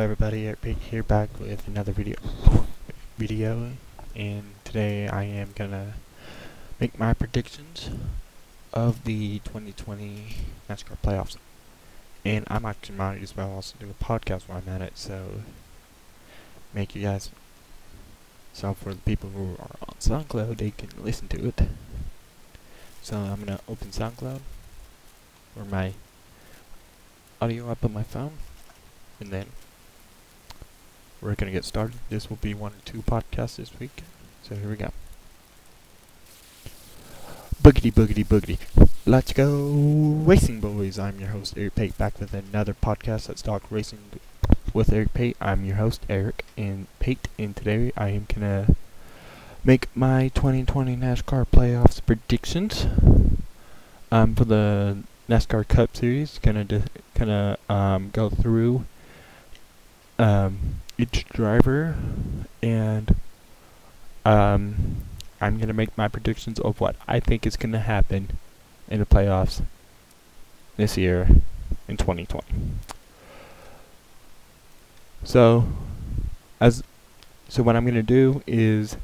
everybody, Eric here back with another video, and today I am gonna make my predictions of the 2020 NASCAR playoffs. And I might as well also do a podcast while I'm at it, so make you guys, so for the people who are on SoundCloud, they can listen to it. So I'm gonna open SoundCloud or my audio up on my phone, and then we're gonna get started. This will be 1 or 2 podcasts this week. So here we go. Boogity boogity boogity. Let's go racing, boys. I'm your host Eric Pate, back with another podcast that's Talk Racing with Eric Pate. I'm your host Eric and Pate, and today I am gonna make my 2020 NASCAR playoffs predictions. For the NASCAR Cup Series, gonna go through each driver, and I'm gonna make my predictions of what I think is gonna happen in the playoffs this year in 2020. So what I'm gonna do is,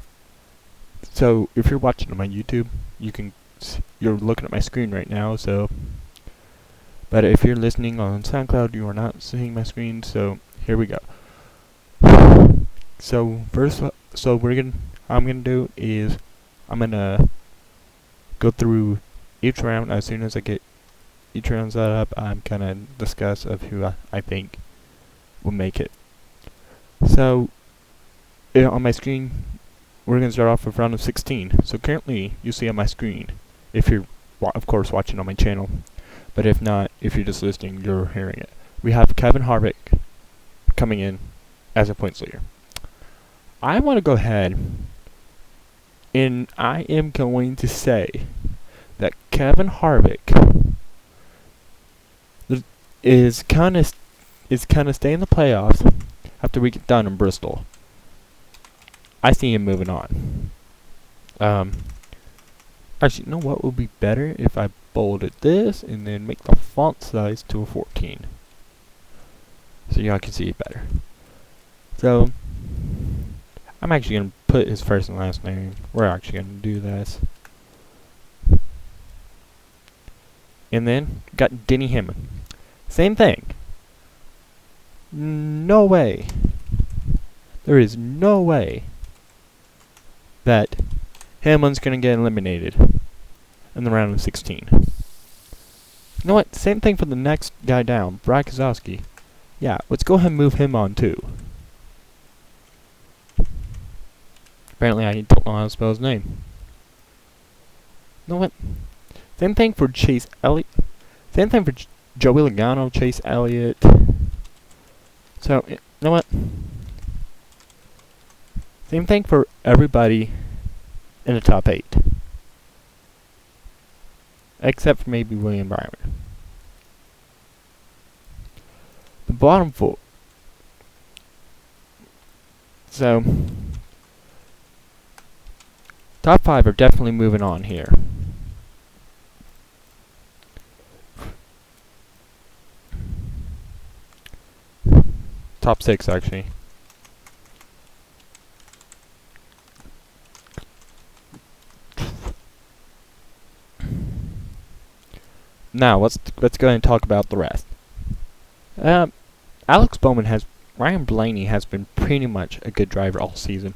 so if you're watching on my YouTube, you're looking at my screen right now. But if you're listening on SoundCloud, you are not seeing my screen. So here we go. So first, I'm gonna do is I'm gonna go through each round. As soon as I get each round set up, I'm gonna discuss of who I think will make it. So on my screen, we're gonna start off with round of 16. So currently, you see on my screen, if you're of course watching on my channel, but if not, if you're just listening, you're hearing it. We have Kevin Harvick coming in as a points leader. I want to go ahead and I am going to say that Kevin Harvick is kind of staying in the playoffs after we get done in Bristol. I see him moving on. Actually, you know what would be better if I bolded this and then make the font size to a 14, so y'all can see it better. So I'm actually going to put his first and last name. We're actually going to do this. And then got Denny Hamlin. Same thing. No way. There is no way that Hamlin's going to get eliminated in the round of 16. You know what? Same thing for the next guy down, Brad Keselowski. Yeah, let's go ahead and move him on too. Apparently, I don't know how to spell his name. You know what? Same thing for Chase Elliott. Same thing for Joey Logano, Chase Elliott. So, you know what? Same thing for everybody in the top 8. Except for maybe William Byron. The bottom 4. So top 5 are definitely moving on here. Top 6, actually. Now let's go ahead and talk about the rest. Ryan Blaney has been pretty much a good driver all season,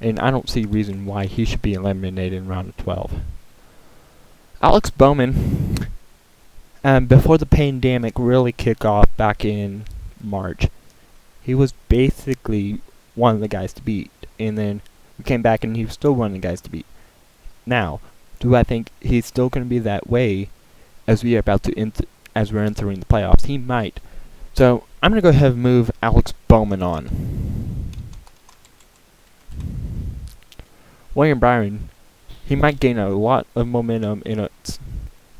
and I don't see a reason why he should be eliminated in round of 12. Alex Bowman, before the pandemic really kicked off back in March, he was basically one of the guys to beat, and then we came back and he was still one of the guys to beat. Now, do I think he's still going to be that way as we're entering the playoffs? He might. So I'm going to go ahead and move Alex Bowman on. William Byron, he might gain a lot of momentum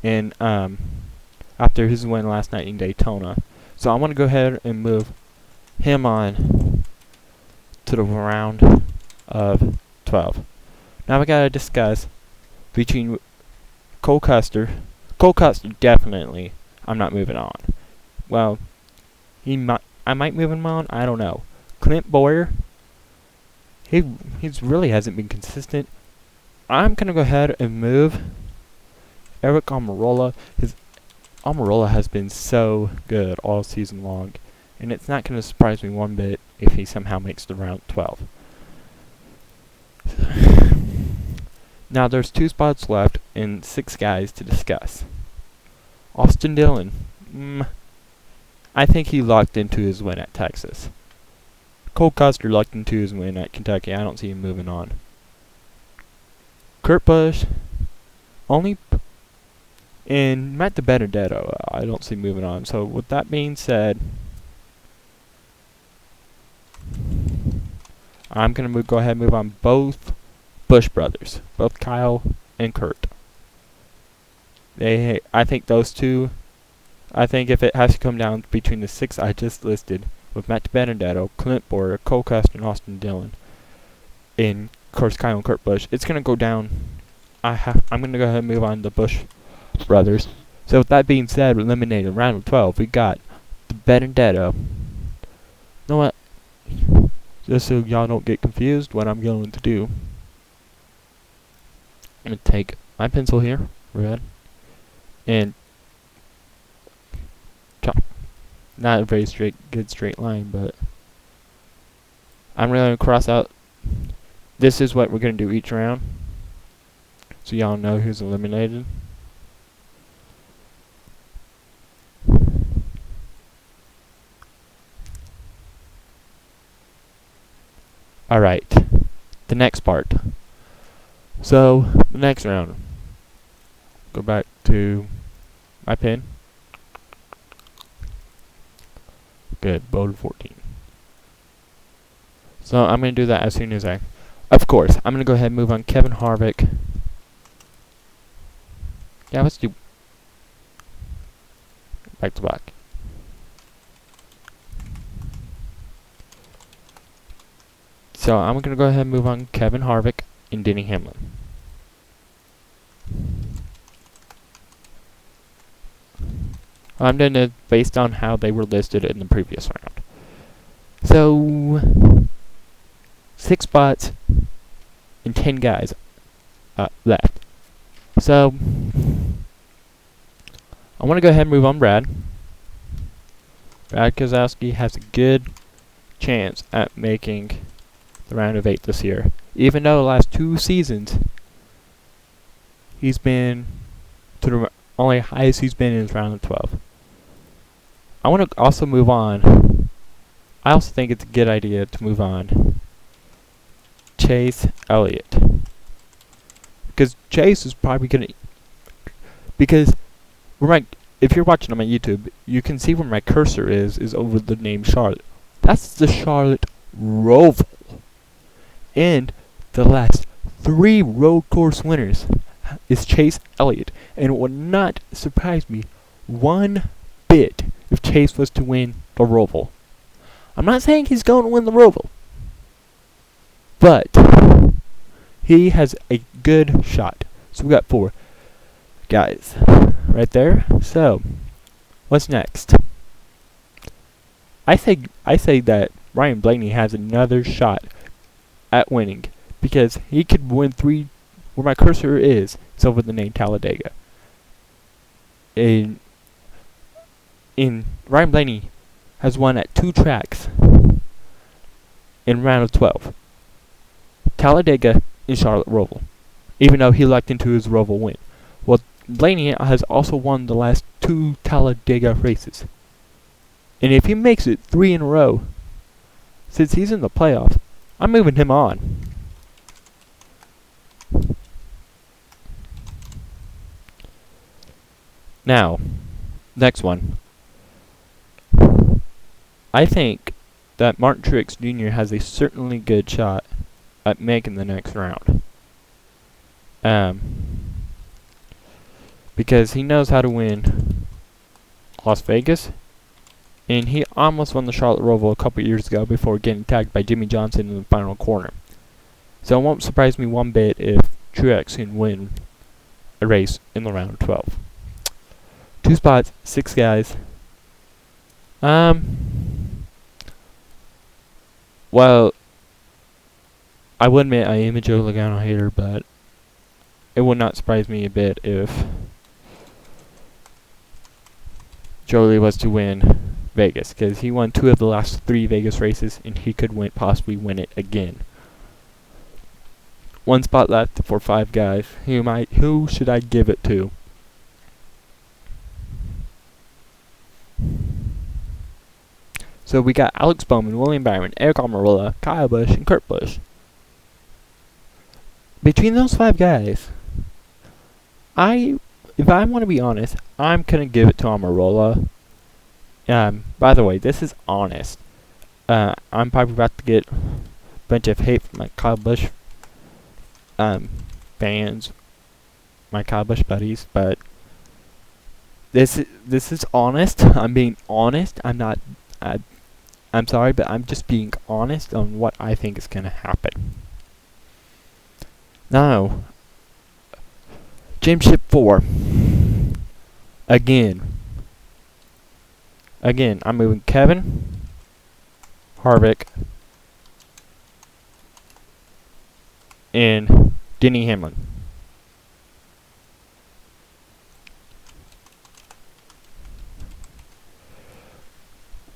after his win last night in Daytona. So I want to go ahead and move him on to the round of 12. Now we got to discuss between Cole Custer. Cole Custer, definitely, I'm not moving on. Well, I might move him on. I don't know. Clint Boyer. He's really hasn't been consistent. I'm gonna go ahead and move Eric Almirola. His Almirola has been so good all season long, and it's not gonna surprise me one bit if he somehow makes the round 12. Now there's 2 spots left and 6 guys to discuss. Austin Dillon. I think he locked into his win at Texas. Cole Custer locked into his win at Kentucky. I don't see him moving on. Kurt Busch. And Matt DiBenedetto, I don't see moving on. So with that being said, I'm going to go ahead and move on both Busch brothers. Both Kyle and Kurt. I think those two, I think if it has to come down between the 6 I just listed, with Matt DiBenedetto, Clint Boyer, Cole Custer, and Austin Dillon, and of course Kyle and Kurt Busch, it's going to go down. I'm going to go ahead and move on to Busch brothers. So with that being said, eliminated round of 12, we got DiBenedetto. You know what? Just so y'all don't get confused, what I'm going to do, I'm going to take my pencil here, red, and chop. Not a very good straight line, but I'm really going to cross out. This is what we're going to do each round, so y'all know who's eliminated. Alright, the next part. So, the next round. Go back to my pen. Good, bold 14. So, I'm going to do that as soon as of course, I'm going to go ahead and move on Kevin Harvick. Yeah, let's do back to back. So I'm going to go ahead and move on Kevin Harvick and Denny Hamlin. I'm doing it based on how they were listed in the previous round. So 6 spots and 10 guys left. So I want to go ahead and move on Brad. Brad Keselowski has a good chance at making the round of 8 this year. Even though the last 2 seasons he's been to the only highest he's been in is round of 12. I want to also move on. I also think it's a good idea to move on Chase Elliott, because Chase is probably gonna, because if you're watching on my YouTube, you can see where my cursor is over the name Charlotte. That's the Charlotte Roval. And the last 3 road course winners is Chase Elliott. And it would not surprise me one bit if Chase was to win the Roval. I'm not saying he's going to win the Roval, but he has a good shot. So we got 4 guys right there. So what's next? I say that Ryan Blaney has another shot at winning, because he could win 3. Where my cursor is, it's over the name Talladega. In Ryan Blaney has won at 2 tracks in round of 12. Talladega and Charlotte Roval, even though he locked into his Roval win. Well, Blaney has also won the last 2 Talladega races. And if he makes it 3 in a row, since he's in the playoffs, I'm moving him on. Now, next one. I think that Martin Truex Jr. has a certainly good shot at making the next round. Because he knows how to win Las Vegas, and he almost won the Charlotte Roval a couple years ago before getting tagged by Jimmy Johnson in the final corner. So it won't surprise me one bit if Truex can win a race in the round of 12. 2 spots, 6 guys. Well, I will admit I am a Joe Logano hater, but it would not surprise me a bit if Jolie was to win Vegas, because he won 2 of the last 3 Vegas races, and he could possibly win it again. 1 spot left for 5 guys. Who should I give it to? So we got Alex Bowman, William Byron, Eric Almirola, Kyle Busch, and Kurt Busch. Between those 5 guys, if I want to be honest, I'm gonna give it to Almirola. By the way, this is honest. I'm probably about to get a bunch of hate from my Kyle Busch fans, my Kyle Busch buddies, but this is honest. I'm being honest. I'm sorry, but I'm just being honest on what I think is gonna happen. Now, Championship 4. Again, I'm moving Kevin Harvick and Denny Hamlin.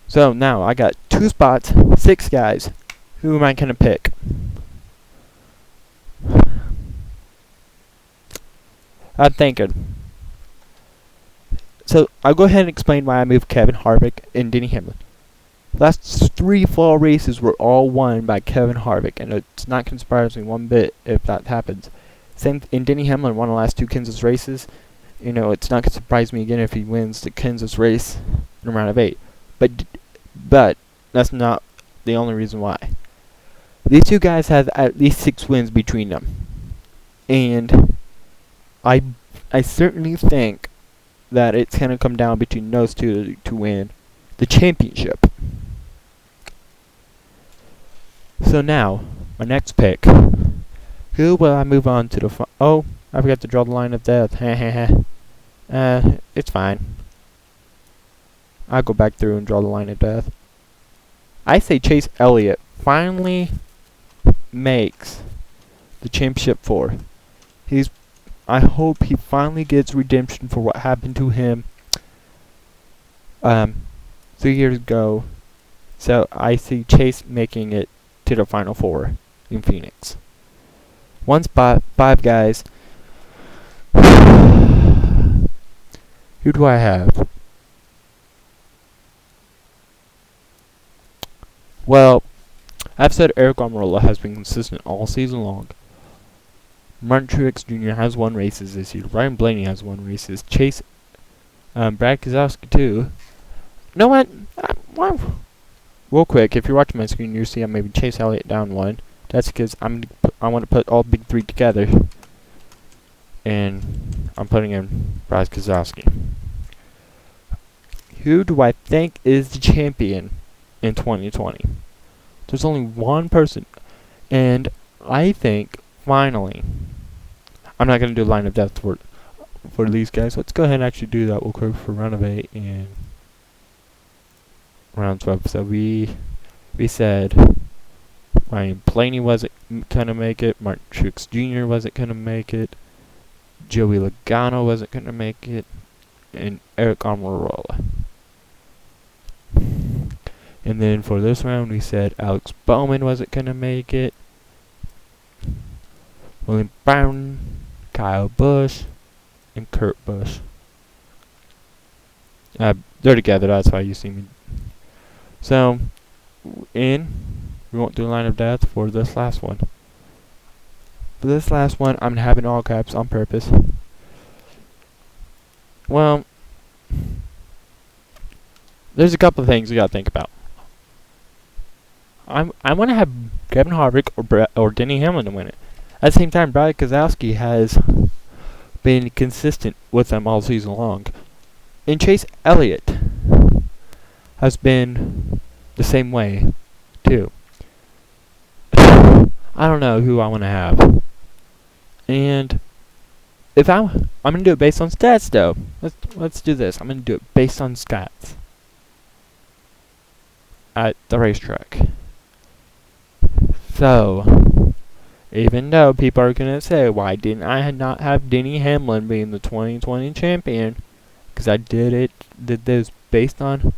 So now I got 2 spots, 6 guys. Who am I gonna pick? I'm thinking. So I'll go ahead and explain why I moved Kevin Harvick and Denny Hamlin. Last 3 fall races were all won by Kevin Harvick, and it's not going to surprise me one bit if that happens. And Denny Hamlin won the last 2 Kansas races. It's not going to surprise me again if he wins the Kansas race in a round of 8. But that's not the only reason why. These 2 guys have at least 6 wins between them, and I certainly think that it's going to come down between those 2 to win the championship. So now, my next pick. Who will I move on to the oh, I forgot to draw the line of death. It's fine. I'll go back through and draw the line of death. I say Chase Elliott finally makes the championship 4. I hope he finally gets redemption for what happened to him 3 years ago. So I see Chase making it to the Final 4 in Phoenix. 1 spot, 5 guys. Who do I have? Well, I've said Eric Almirola has been consistent all season long. Martin Truex Jr. has won races this year. Ryan Blaney has won races. Brad Keselowski too. You know what? Real quick, if you're watching my screen, you'll see I'm maybe Chase Elliott down 1. That's because I want to put all big 3 together, and I'm putting in Brad Keselowski. Who do I think is the champion in 2020? There's only one person, and I think finally, I'm not going to do line of death for these guys. Let's go ahead and actually do that real quick for round of 8 and round 12. So we said Ryan Blaney wasn't going to make it. Martin Truex Jr. wasn't going to make it. Joey Logano wasn't going to make it. And Eric Almirola. And then for this round, we said Alex Bowman wasn't going to make it. William Byron, Kyle Busch, and Kurt Busch. They're together, that's why you see me. So, we won't do a line of death for this last one. For this last one, I'm having all caps on purpose. Well, there's a couple of things you gotta think about. I want to have Kevin Harvick or Denny Hamlin to win it. At the same time, Brad Keselowski has been consistent with them all season long. And Chase Elliott has been the same way, too. I don't know who I want to have. And if I'm going to do it based on stats, though. Let's do this. I'm going to do it based on stats at the racetrack. So, even though people are going to say, why didn't I not have Denny Hamlin being the 2020 champion? Because I did this based on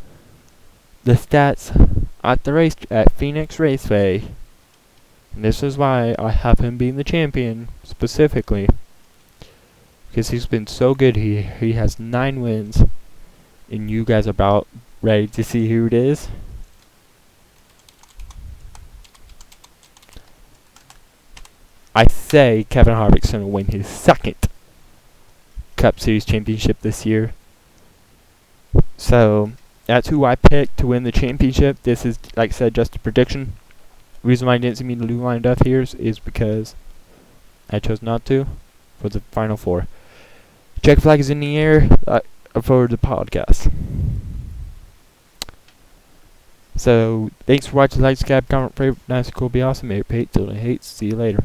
the stats at the race at Phoenix Raceway. And this is why I have him being the champion specifically. Because he's been so good. He has 9 wins. And you guys are about ready to see who it is. I say Kevin Harvick's going to win his 2nd Cup Series championship this year. So, that's who I picked to win the championship. This is, like I said, just a prediction. The reason why I didn't see me lined up here is because I chose not to for the final 4. Check flag is in the air for the podcast. So, thanks for watching. Like, subscribe, comment, favorite, nice, cool, be awesome. Maybe pay till the hates. See you later.